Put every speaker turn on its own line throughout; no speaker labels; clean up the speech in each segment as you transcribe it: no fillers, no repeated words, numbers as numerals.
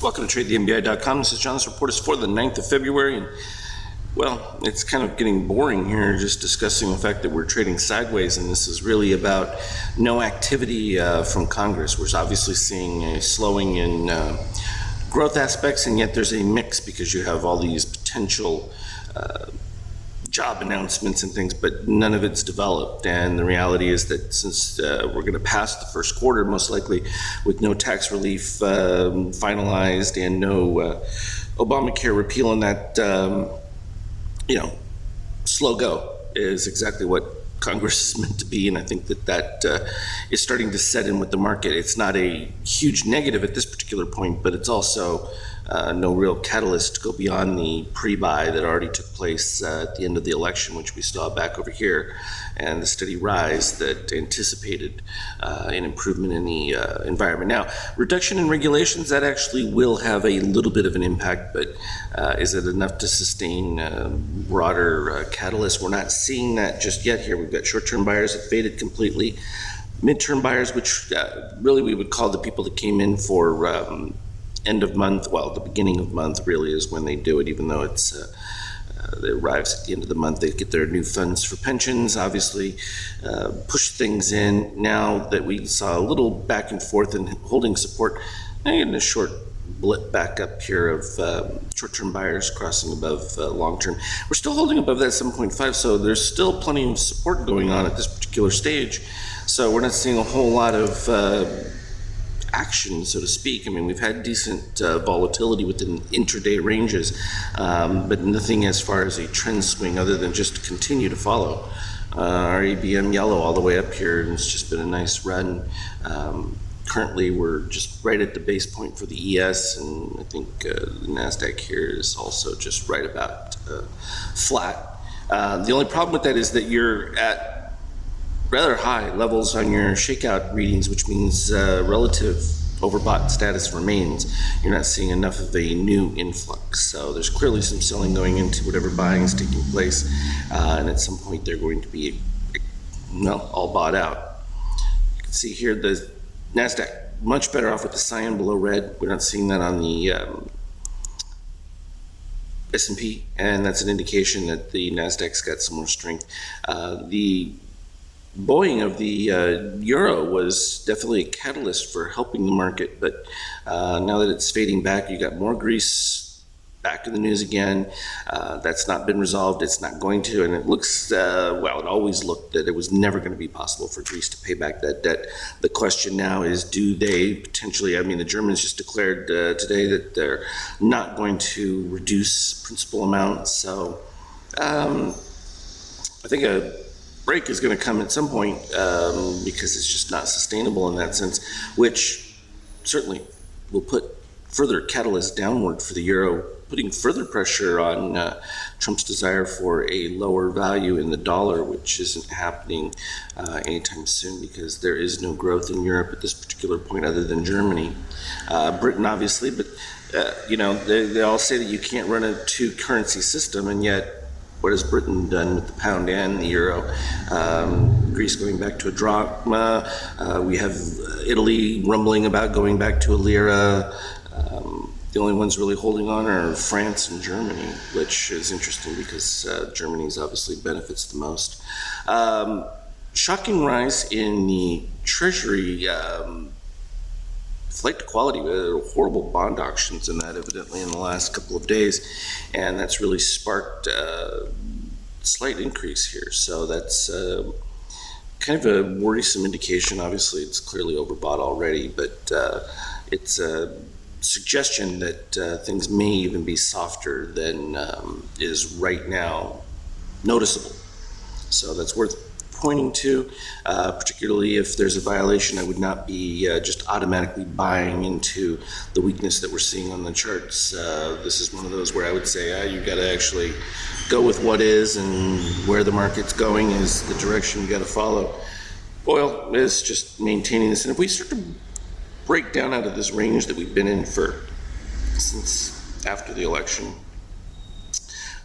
Welcome to TradeTheMBI.com. This is John. This report is for the 9th of February. And, well, it's kind of getting boring here just discussing the fact that we're trading sideways, and this is really about no activity from Congress. We're obviously seeing a slowing in growth aspects, and yet there's a mix because you have all these potential job announcements and things, but none of it's developed. And the reality is that since we're going to pass the first quarter, most likely with no tax relief finalized and no Obamacare repeal, and that, slow go is exactly what Congress is meant to be. And I think that is starting to set in with the market. It's not a huge negative at this particular point, but it's also no real catalyst to go beyond the pre-buy that already took place at the end of the election, which we saw back over here, and the steady rise that anticipated an improvement in the environment. Now, reduction in regulations, that actually will have a little bit of an impact, but is it enough to sustain broader catalyst? We're not seeing that just yet here. We've got short-term buyers that faded completely. Midterm buyers, which really we would call the people that came in for end of month, well, the beginning of month really is when they do it, even though it arrives at the end of the month. They get their new funds for pensions, obviously push things in. Now that we saw a little back and forth and holding support, and a short blip back up here of short-term buyers crossing above long-term. We're still holding above that 7.5, so there's still plenty of support going on at this particular stage. So we're not seeing a whole lot of action, so to speak. I mean, we've had decent volatility within intraday ranges, but nothing as far as a trend swing other than just to continue to follow. Our ABM yellow all the way up here, and it's just been a nice run. Currently, we're just right at the base point for the ES, and I think the NASDAQ here is also just right about flat. The only problem with that is that you're at rather high levels on your shakeout readings, which means relative overbought status remains. You're not seeing enough of a new influx. So there's clearly some selling going into whatever buying is taking place. And at some point, they're going to be, all bought out. You can see here the NASDAQ much better off with the cyan below red. We're not seeing that on the S&P, and that's an indication that the NASDAQ's got some more strength. The buoying of the euro was definitely a catalyst for helping the market, but now that it's fading back, you got more Greece back in the news again. That's not been resolved. It's not going to, and it looks, it always looked that it was never going to be possible for Greece to pay back that debt. The question now is, do they potentially, the Germans just declared today that they're not going to reduce principal amounts, so I think a break is going to come at some point because it's just not sustainable in that sense, which certainly will put further catalyst downward for the euro, putting further pressure on Trump's desire for a lower value in the dollar, which isn't happening anytime soon because there is no growth in Europe at this particular point other than Germany. Britain, obviously, but they all say that you can't run a two-currency system, and yet what has Britain done with the pound and the euro? Greece going back to a drachma. We have Italy rumbling about going back to a lira. The only ones really holding on are France and Germany, which is interesting because Germany's obviously benefits the most. Shocking rise in the Treasury flight to quality. Horrible bond auctions in that evidently in the last couple of days, and that's really sparked a slight increase here. So that's kind of a worrisome indication. Obviously, it's clearly overbought already, but it's a suggestion that things may even be softer than is right now noticeable. So that's worth pointing to, particularly if there's a violation. I would not be just automatically buying into the weakness that we're seeing on the charts. This is one of those where I would say you got to actually go with what is, and where the market's going is the direction you got to follow. Oil is just maintaining this, and if we start to break down out of this range that we've been in for since after the election,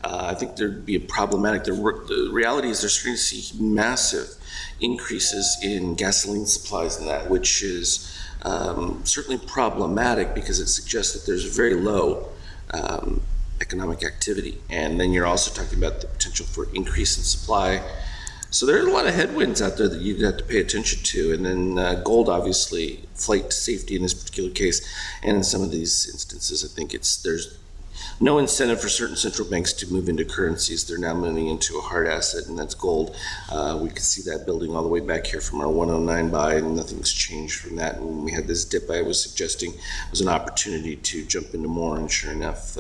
I think there'd be a problematic. The reality is they're starting to see massive increases in gasoline supplies and that, which is certainly problematic because it suggests that there's very low economic activity. And then you're also talking about the potential for increase in supply. So there are a lot of headwinds out there that you have to pay attention to. And then gold, obviously, flight to safety in this particular case. And in some of these instances, I think there's no incentive for certain central banks to move into currencies. They're now moving into a hard asset, and that's gold. We could see that building all the way back here from our 109 buy, and nothing's changed from that. And when we had this dip, I was suggesting was an opportunity to jump into more, and sure enough,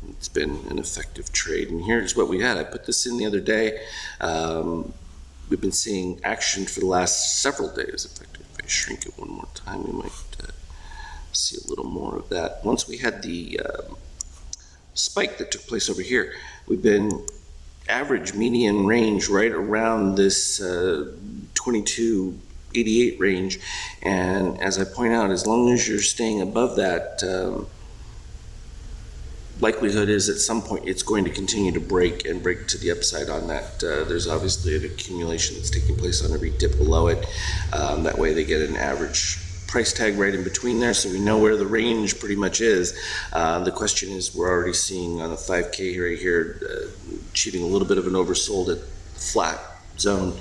it's been an effective trade. And here's what we had. I put this in the other day. We've been seeing action for the last several days. Effectively, if I shrink it one more time, we might see a little more of that. Once we had the spike that took place over here, we've been average median range right around this 2288 range, and as I point out, as long as you're staying above that, likelihood is at some point it's going to continue to break to the upside on that. There's obviously an accumulation that's taking place on every dip below it. That way they get an average price tag right in between there, so we know where the range pretty much is. The question is, we're already seeing on the 5K right here, achieving a little bit of an oversold at flat zone.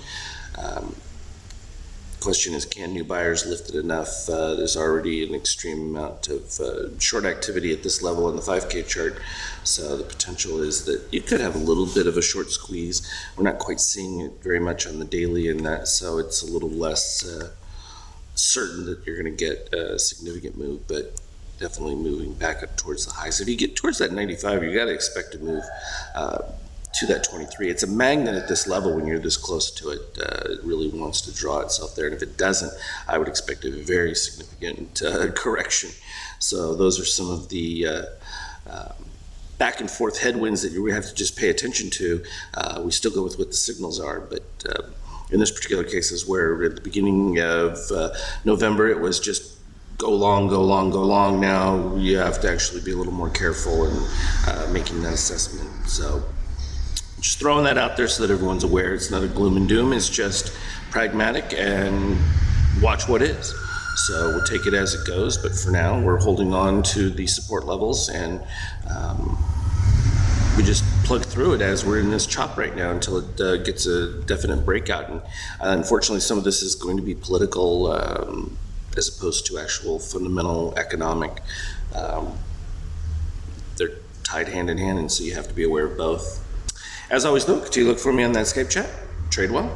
Question is, can new buyers lift it enough? There's already an extreme amount of short activity at this level on the 5K chart, so the potential is that you could have a little bit of a short squeeze. We're not quite seeing it very much on the daily in that, so it's a little less certain that you're going to get a significant move, but definitely moving back up towards the highs. If you get towards that 95, you got to expect to move to that 23. It's a magnet at this level. When you're this close to it, it really wants to draw itself there, and if it doesn't, I would expect a very significant correction. So those are some of the back and forth headwinds that you have to just pay attention to. We still go with what the signals are, but in this particular case is where at the beginning of November it was just go long, go long, go long. Now you have to actually be a little more careful in making that assessment. So just throwing that out there so that everyone's aware. It's not a gloom and doom, it's just pragmatic and watch what is. So we'll take it as it goes, but for now we're holding on to the support levels, and we just plug through it as we're in this chop right now until it gets a definite breakout. And unfortunately, some of this is going to be political as opposed to actual fundamental economic. They're tied hand in hand, and so you have to be aware of both. As always, though, continue to look for me on that Skype chat. Trade well.